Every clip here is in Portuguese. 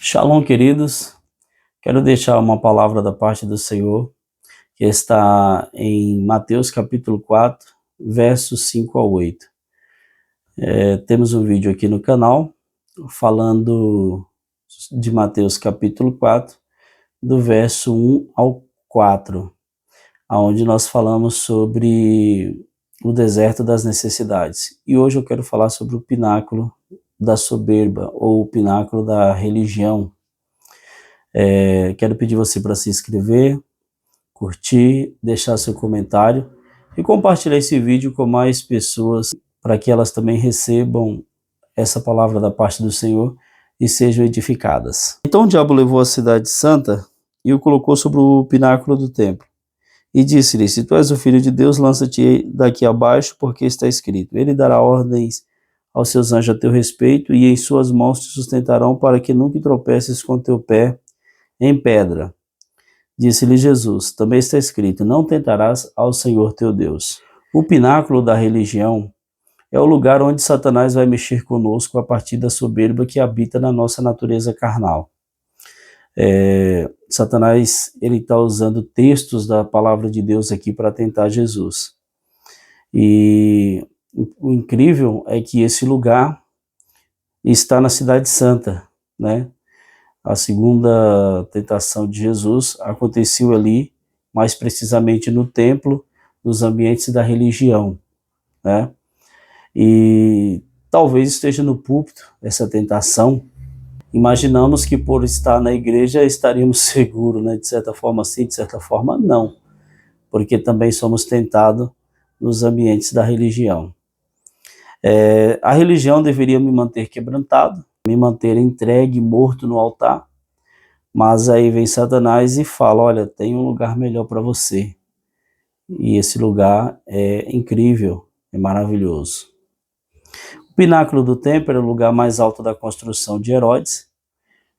Shalom, queridos. Quero deixar uma palavra da parte do Senhor, que está em Mateus capítulo 4, versos 5 ao 8. Temos um vídeo aqui no canal falando de Mateus capítulo 4, do verso 1 ao 4, onde nós falamos sobre o deserto das necessidades. E hoje eu quero falar sobre o pináculo da soberba, ou o pináculo da religião. Quero pedir você para se inscrever, curtir, deixar seu comentário e compartilhar esse vídeo com mais pessoas, para que elas também recebam essa palavra da parte do Senhor e sejam edificadas. Então o diabo levou a cidade santa e o colocou sobre o pináculo do templo. E disse-lhe: se tu és o filho de Deus, lança-te daqui abaixo, porque está escrito: ele dará ordens aos seus anjos a teu respeito, e em suas mãos te sustentarão, para que nunca tropeces com teu pé em pedra. Disse-lhe Jesus: também está escrito: não tentarás ao Senhor teu Deus. O pináculo da religião é o lugar onde Satanás vai mexer conosco a partir da soberba que habita na nossa natureza carnal. Satanás ele está usando textos da palavra de Deus aqui para tentar Jesus. E o incrível é que esse lugar está na cidade santa, né? A segunda tentação de Jesus aconteceu ali, mais precisamente no templo, nos ambientes da religião, né? E talvez esteja no púlpito essa tentação. Imaginamos que por estar na igreja estaríamos seguros, né? De certa forma sim, de certa forma não, porque também somos tentados nos ambientes da religião. A religião deveria me manter quebrantado, me manter entregue, morto no altar, mas aí vem Satanás e fala: olha, tem um lugar melhor para você, e esse lugar é incrível, é maravilhoso. O pináculo do templo era o lugar mais alto da construção de Herodes.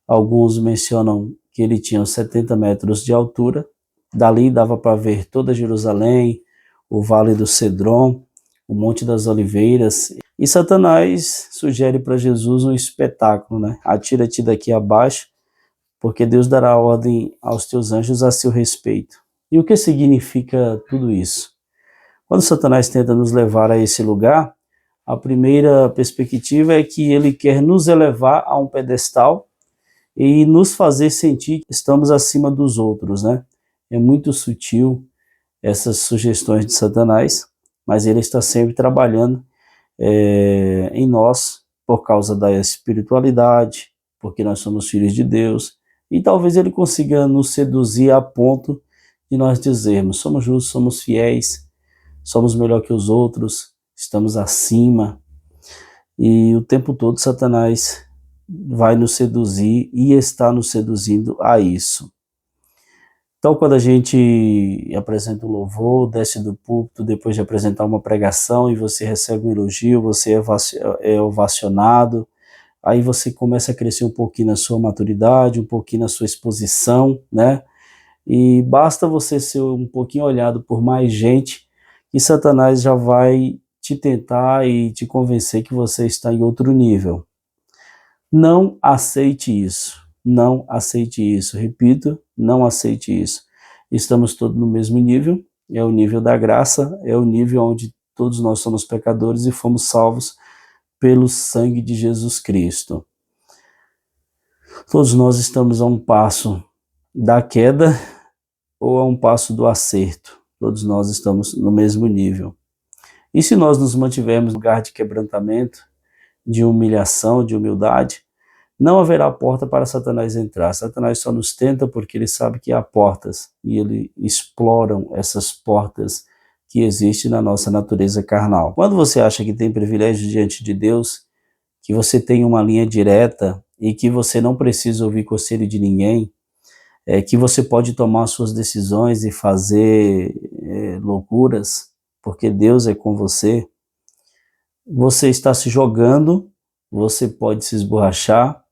Alguns mencionam que ele tinha 70 metros de altura. Dali dava para ver toda Jerusalém, o Vale do Cedron, o Monte das Oliveiras. E Satanás sugere para Jesus um espetáculo, né? Atira-te daqui abaixo, porque Deus dará ordem aos teus anjos a seu respeito. E o que significa tudo isso? Quando Satanás tenta nos levar a esse lugar, a primeira perspectiva é que ele quer nos elevar a um pedestal e nos fazer sentir que estamos acima dos outros, né? É muito sutil essas sugestões de Satanás, mas ele está sempre trabalhando em nós por causa da espiritualidade, porque nós somos filhos de Deus, e talvez ele consiga nos seduzir a ponto de nós dizermos: somos justos, somos fiéis, somos melhor que os outros, estamos acima. E o tempo todo Satanás vai nos seduzir e está nos seduzindo a isso. Então, quando a gente apresenta um louvor, desce do púlpito, depois de apresentar uma pregação, e você recebe um elogio, você é ovacionado, aí você começa a crescer um pouquinho na sua maturidade, um pouquinho na sua exposição, né? E basta você ser um pouquinho olhado por mais gente, que Satanás já vai te tentar e te convencer que você está em outro nível. Não aceite isso, não aceite isso, repito, não aceite isso. Estamos todos no mesmo nível, é o nível da graça, é o nível onde todos nós somos pecadores e fomos salvos pelo sangue de Jesus Cristo. Todos nós estamos a um passo da queda ou a um passo do acerto. Todos nós estamos no mesmo nível. E se nós nos mantivermos no lugar de quebrantamento, de humilhação, de humildade, não haverá porta para Satanás entrar. Satanás só nos tenta porque ele sabe que há portas, e ele explora essas portas que existem na nossa natureza carnal. Quando você acha que tem privilégio diante de Deus, que você tem uma linha direta e que você não precisa ouvir conselho de ninguém, que você pode tomar suas decisões e fazer loucuras, porque Deus é com você, você está se jogando, você pode se esborrachar,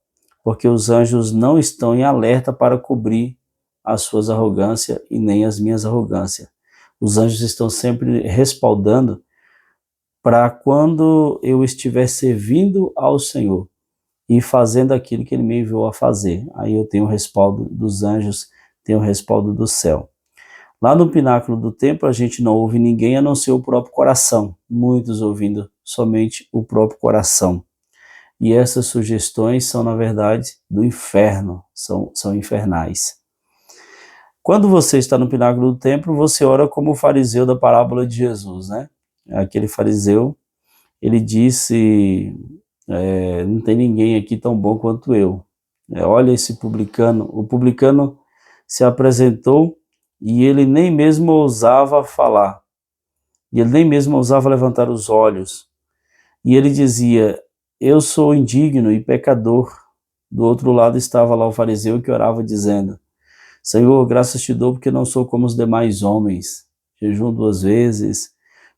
porque os anjos não estão em alerta para cobrir as suas arrogâncias e nem as minhas arrogâncias. Os anjos estão sempre respaldando para quando eu estiver servindo ao Senhor, e fazendo aquilo que ele me enviou a fazer. Aí eu tenho o respaldo dos anjos, tenho o respaldo do céu. Lá no pináculo do templo a gente não ouve ninguém a não ser o próprio coração, muitos ouvindo somente o próprio coração. E essas sugestões são, na verdade, do inferno, são infernais. Quando você está no pináculo do templo, você ora como o fariseu da parábola de Jesus, né? Aquele fariseu, ele disse, não tem ninguém aqui tão bom quanto eu. Olha esse publicano, o publicano se apresentou e ele nem mesmo ousava falar, e ele nem mesmo ousava levantar os olhos, e ele dizia, eu sou indigno e pecador. Do outro lado estava lá o fariseu que orava dizendo, Senhor, graças te dou porque não sou como os demais homens, jejuo 2 vezes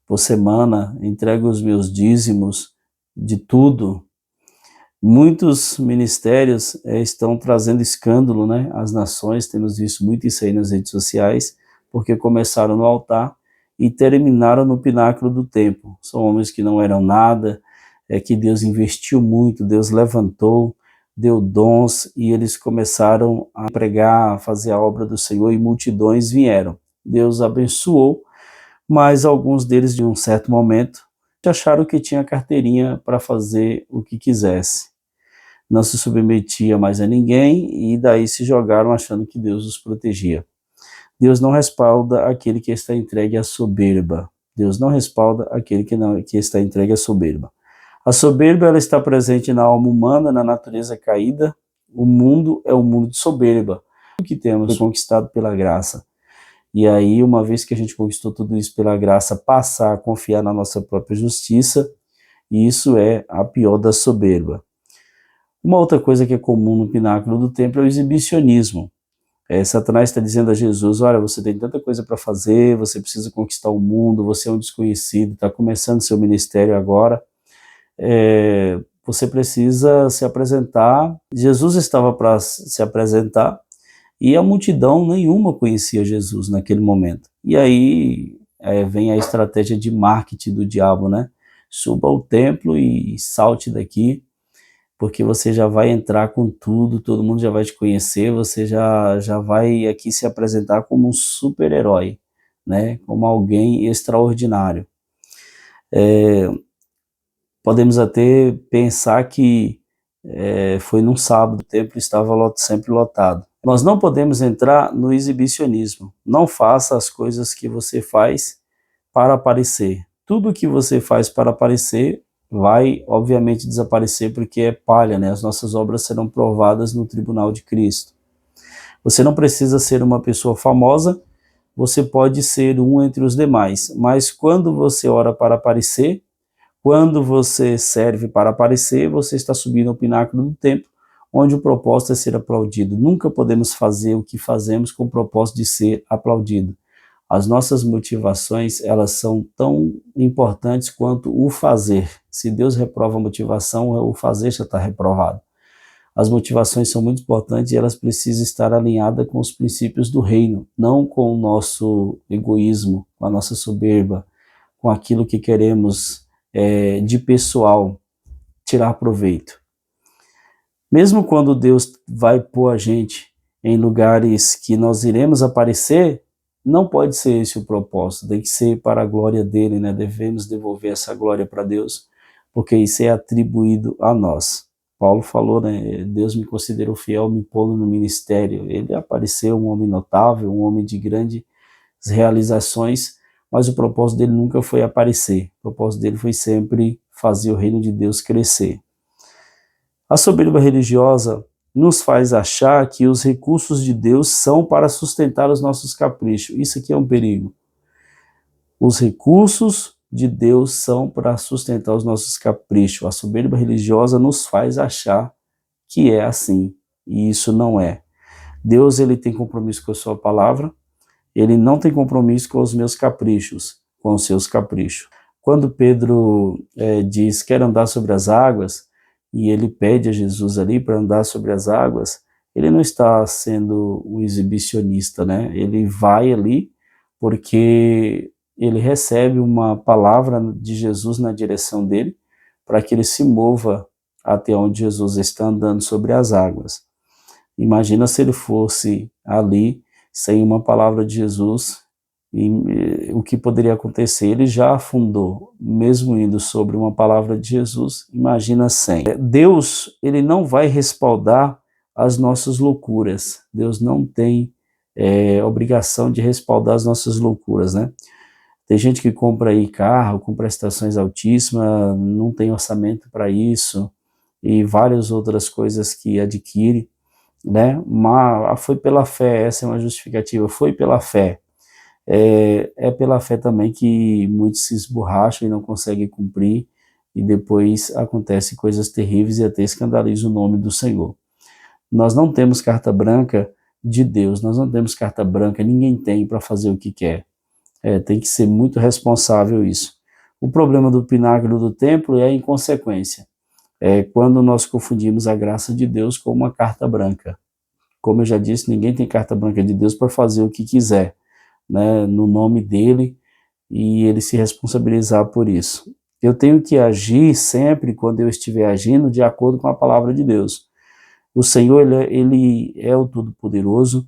por semana, entrego os meus dízimos de tudo. Muitos ministérios estão trazendo escândalo, né, às nações, temos visto muito isso aí nas redes sociais, porque começaram no altar e terminaram no pináculo do templo. São homens que não eram nada, que Deus investiu muito, Deus levantou, deu dons e eles começaram a pregar, a fazer a obra do Senhor e multidões vieram. Deus abençoou, mas alguns deles, de um certo momento, acharam que tinha carteirinha para fazer o que quisesse. Não se submetia mais a ninguém e daí se jogaram achando que Deus os protegia. Deus não respalda aquele que está entregue à soberba. Deus não respalda aquele que está entregue à soberba. A soberba ela está presente na alma humana, na natureza caída. O mundo é um mundo de soberba. O que temos conquistado pela graça. E aí, uma vez que a gente conquistou tudo isso pela graça, passar a confiar na nossa própria justiça, isso é a pior da soberba. Uma outra coisa que é comum no pináculo do templo é o exibicionismo. Satanás está dizendo a Jesus, olha, você tem tanta coisa para fazer, você precisa conquistar o mundo, você é um desconhecido, está começando seu ministério agora, você precisa se apresentar. Jesus estava para se apresentar e a multidão nenhuma conhecia Jesus naquele momento. E aí vem a estratégia de marketing do diabo, né? Suba ao templo e salte daqui, porque você já vai entrar com tudo, todo mundo já vai te conhecer, você já vai aqui se apresentar como um super-herói, né? Como alguém extraordinário. Podemos até pensar que foi num sábado, o templo estava sempre lotado. Nós não podemos entrar no exibicionismo. Não faça as coisas que você faz para aparecer. Tudo que você faz para aparecer vai, obviamente, desaparecer porque é palha, né? As nossas obras serão provadas no tribunal de Cristo. Você não precisa ser uma pessoa famosa, você pode ser um entre os demais, mas quando você ora para aparecer, quando você serve para aparecer, você está subindo ao pináculo do templo, onde o propósito é ser aplaudido. Nunca podemos fazer o que fazemos com o propósito de ser aplaudido. As nossas motivações, elas são tão importantes quanto o fazer. Se Deus reprova a motivação, o fazer já está reprovado. As motivações são muito importantes e elas precisam estar alinhadas com os princípios do reino, não com o nosso egoísmo, com a nossa soberba, com aquilo que queremos de pessoal tirar proveito. Mesmo quando Deus vai pôr a gente em lugares que nós iremos aparecer, não pode ser esse o propósito, tem que ser para a glória dele, né? Devemos devolver essa glória para Deus, porque isso é atribuído a nós. Paulo falou, né? Deus me considerou fiel, me pondo no ministério. Ele apareceu um homem notável, um homem de grandes realizações, mas o propósito dele nunca foi aparecer. O propósito dele foi sempre fazer o reino de Deus crescer. A soberba religiosa nos faz achar que os recursos de Deus são para sustentar os nossos caprichos. Isso aqui é um perigo. Os recursos de Deus são para sustentar os nossos caprichos. A soberba religiosa nos faz achar que é assim, e isso não é. Deus, ele tem compromisso com a sua palavra, ele não tem compromisso com os meus caprichos, com os seus caprichos. Quando Pedro diz, quer andar sobre as águas, e ele pede a Jesus ali para andar sobre as águas, ele não está sendo um exibicionista, né? Ele vai ali porque ele recebe uma palavra de Jesus na direção dele, para que ele se mova até onde Jesus está andando sobre as águas. Imagina se ele fosse ali sem uma palavra de Jesus, e o que poderia acontecer? Ele já afundou, mesmo indo sobre uma palavra de Jesus, imagina sem. Deus, ele não vai respaldar as nossas loucuras. Deus não tem obrigação de respaldar as nossas loucuras, né? Tem gente que compra aí carro com prestações altíssimas, não tem orçamento para isso, e várias outras coisas que adquire, né? Mas foi pela fé, essa é uma justificativa, foi pela fé. É pela fé também que muitos se esborracham e não conseguem cumprir, e depois acontecem coisas terríveis e até escandalizam o nome do Senhor. Nós não temos carta branca de Deus, nós não temos carta branca, ninguém tem para fazer o que quer. Tem que ser muito responsável isso. O problema do pináculo do templo é a inconsequência. Quando nós confundimos a graça de Deus com uma carta branca. Como eu já disse, ninguém tem carta branca de Deus para fazer o que quiser, né, no nome dele, e ele se responsabilizar por isso. Eu tenho que agir sempre, quando eu estiver agindo, de acordo com a palavra de Deus. O Senhor, ele é o Todo-Poderoso,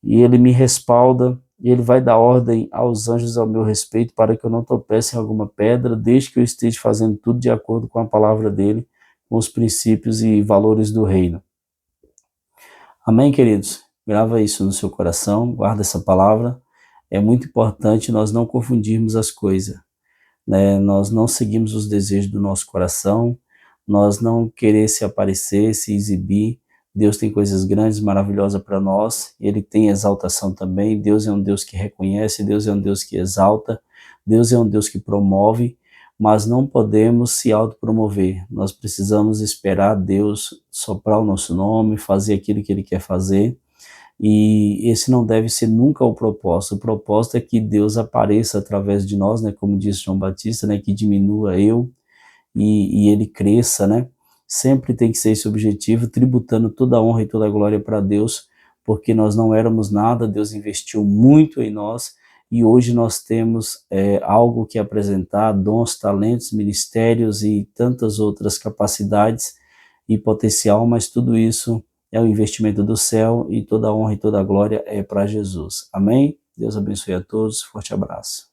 e ele me respalda, e ele vai dar ordem aos anjos ao meu respeito para que eu não tropece em alguma pedra, desde que eu esteja fazendo tudo de acordo com a palavra dele, com os princípios e valores do reino. Amém, queridos? Grava isso no seu coração, guarda essa palavra. É muito importante nós não confundirmos as coisas, né? Nós não seguimos os desejos do nosso coração, nós não querer se aparecer, se exibir. Deus tem coisas grandes, maravilhosas para nós, ele tem exaltação também. Deus é um Deus que reconhece, Deus é um Deus que exalta, Deus é um Deus que promove, mas não podemos se autopromover. Nós precisamos esperar Deus soprar o nosso nome, fazer aquilo que ele quer fazer, e esse não deve ser nunca o propósito. O propósito é que Deus apareça através de nós, né, como disse João Batista, né, que diminua eu e ele cresça, né? Sempre tem que ser esse objetivo, tributando toda a honra e toda a glória para Deus, porque nós não éramos nada, Deus investiu muito em nós, e hoje nós temos algo que apresentar, dons, talentos, ministérios e tantas outras capacidades e potencial, mas tudo isso é o investimento do céu, e toda a honra e toda a glória é para Jesus. Amém? Deus abençoe a todos, forte abraço.